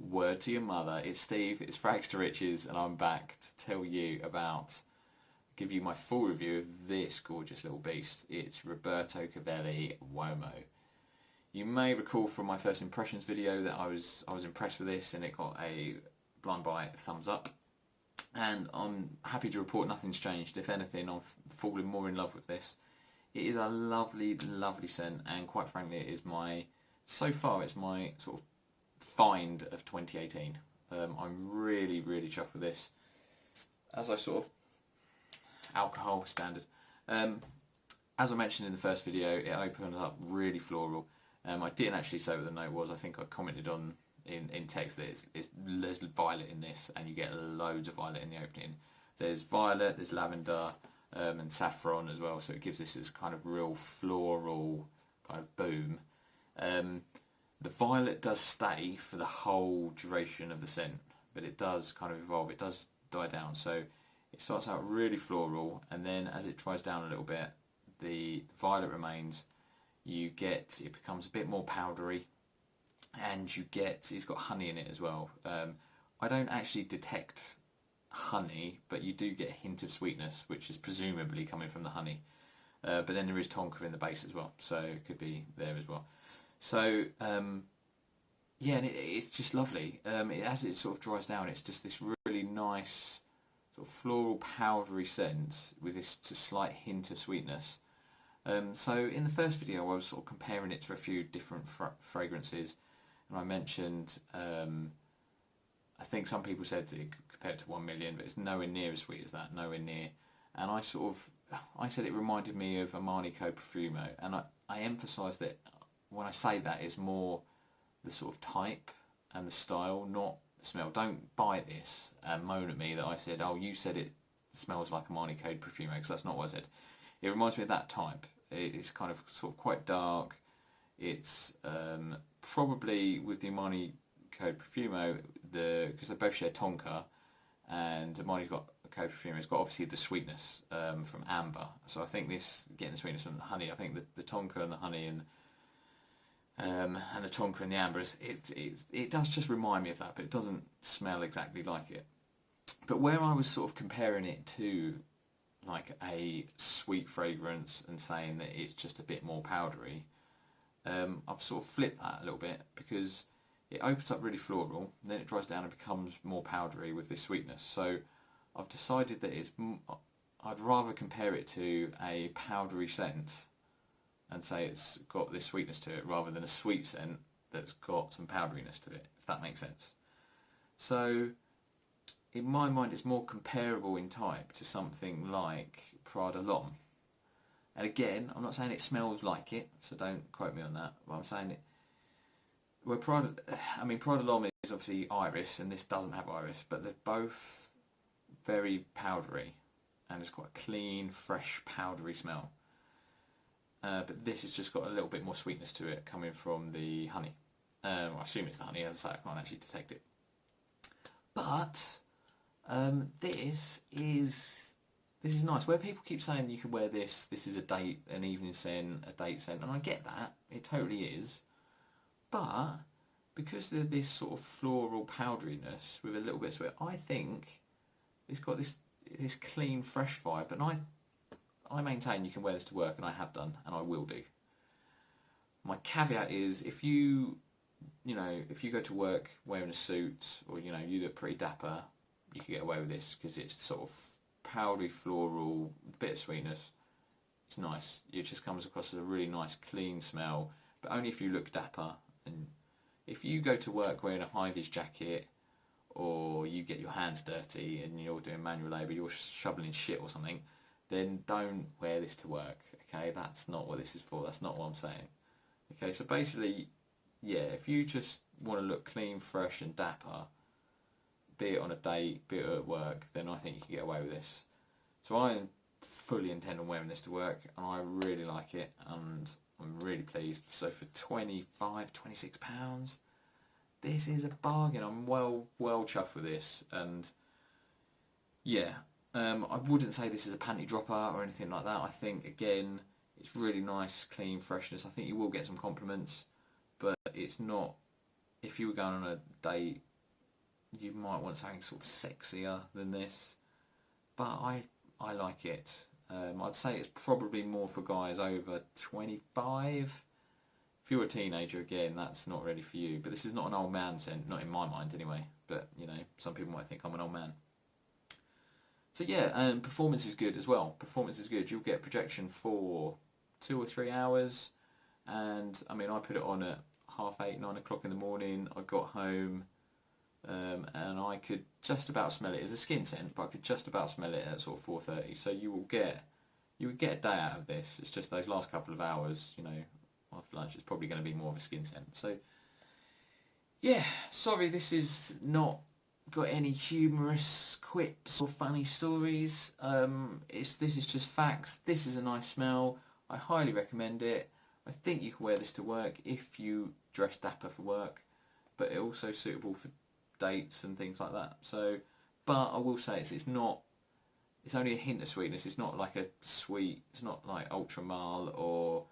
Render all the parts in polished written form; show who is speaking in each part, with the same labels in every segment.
Speaker 1: Word to your mother. It's Steve, it's Frags to Riches, and I'm back to tell you about, give you my full review of this gorgeous little beast. It's Roberto Cavelli, Uomo. You may recall from my first impressions video that I was impressed with this and it got a blind buy thumbs up. And I'm happy to report nothing's changed. If anything, I've fallen more in love with this. It is a lovely, lovely scent, and quite frankly, so far it's my sort of find of 2018. I'm really, really chuffed with this. As I sort of, alcohol standard. As I mentioned in the first video, it opened up really floral. I didn't actually say what the note was. I think I commented on in text that there's violet in this, and you get loads of violet in the opening. There's violet, there's lavender, and saffron as well, so it gives this kind of real floral kind of boom. The violet does stay for the whole duration of the scent, but it does kind of evolve, it does die down. So it starts out really floral, and then as it dries down a little bit, the violet remains. It becomes a bit more powdery, and it's got honey in it as well. I don't actually detect honey, but you do get a hint of sweetness, which is presumably coming from the honey. But then there is tonka in the base as well, so it could be there as well. So yeah, and it's just lovely. As it sort of dries down, it's just this really nice sort of floral powdery scent with this slight hint of sweetness. So in the first video I was sort of comparing it to a few different fragrances, and I mentioned I think some people said it compared to 1 million, but it's nowhere near as sweet as that, nowhere near. And I said it reminded me of Armani Code Profumo, and I emphasise that when I say that, it's more the sort of type and the style, not the smell. Don't buy this and moan at me that I said, oh, you said it smells like Armani Code Profumo, because that's not what I said. It reminds me of that type. It's kind of sort of quite dark. It's probably with the Armani Code Profumo, because they both share tonka, and Armani's got Code Profumo. It's got obviously the sweetness from amber. So I think this getting the sweetness from the honey. I think the tonka and the honey and the tonka and the amber, it does just remind me of that, but it doesn't smell exactly like it. But where I was sort of comparing it to like a sweet fragrance and saying that it's just a bit more powdery, I've sort of flipped that a little bit, because it opens up really floral, then it dries down and becomes more powdery with this sweetness. So I've decided that I'd rather compare it to a powdery scent and say it's got this sweetness to it, rather than a sweet scent that's got some powderiness to it, if that makes sense. So in my mind, it's more comparable in type to something like Prada L'Homme. And again, I'm not saying it smells like it, so don't quote me on that, but I'm saying it. Well, Prada L'Homme is obviously iris, and this doesn't have iris, but they're both very powdery, and it's quite a clean, fresh, powdery smell. But this has just got a little bit more sweetness to it, coming from the honey. I assume it's the honey, as I say, I can't actually detect it. But this is nice. Where people keep saying you can wear this is an evening scent, a date scent, and I get that, it totally is. But because they're this sort of floral powderiness with a little bit of sweet, I think it's got this clean, fresh vibe, and I maintain you can wear this to work, and I have done, and I will do. My caveat is, if you go to work wearing a suit, or you look pretty dapper, you can get away with this, because it's sort of powdery, floral, bit of sweetness. It's nice. It just comes across as a really nice, clean smell, but only if you look dapper. And if you go to work wearing a high-vis jacket, or you get your hands dirty and you're doing manual labour, you're shoveling shit or something, then don't wear this to work, okay? That's not what this is for, that's not what I'm saying. Okay, so basically, yeah, if you just want to look clean, fresh and dapper, be it on a date, be it at work, then I think you can get away with this. So I fully intend on wearing this to work, and I really like it, and I'm really pleased. So for £25, £26, this is a bargain. I'm well chuffed with this, and yeah, I wouldn't say this is a panty dropper or anything like that. I think, again, it's really nice, clean freshness. I think you will get some compliments, but it's not, if you were going on a date you might want something sort of sexier than this, but I like it. I'd say it's probably more for guys over 25. If you're a teenager, again, that's not really for you. But this is not an old man scent, not in my mind anyway. But, you know, some people might think I'm an old man. So yeah, and performance is good as well. Performance is good. You'll get projection for 2 or 3 hours. And, I mean, I put it on at 8:30, 9 o'clock in the morning. I got home and I could just about smell it. It's a skin scent, but I could just about smell it at sort of 4:30. So you would get a day out of this. It's just those last couple of hours, you know, after lunch, it's probably going to be more of a skin scent. So yeah, sorry this is not got any humorous quips or funny stories. This is just facts. This is a nice smell. I highly recommend it. I think you can wear this to work if you dress dapper for work, but it's also suitable for dates and things like that. So, but I will say it's not. It's only a hint of sweetness. It's not like a sweet. It's not like Ultra Mile or,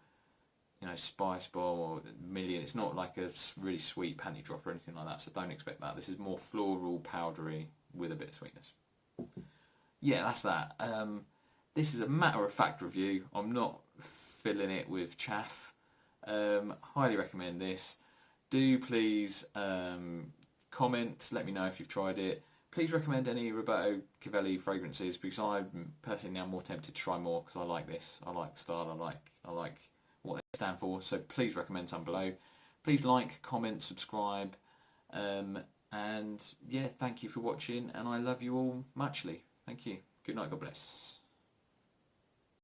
Speaker 1: you know, Spice Bomb or Million. It's not like a really sweet panty drop or anything like that. So don't expect that. This is more floral, powdery with a bit of sweetness. Yeah, that's that. This is a matter of fact review. I'm not filling it with chaff. Highly recommend this. Do please comment. Let me know if you've tried it. Please recommend any Roberto Cavelli fragrances, because I'm personally now more tempted to try more because I like this. I like the style. I like what they stand for. So please recommend some below. Please like, comment, subscribe, and yeah, thank you for watching, and I love you all muchly. Thank you. Good night. God bless.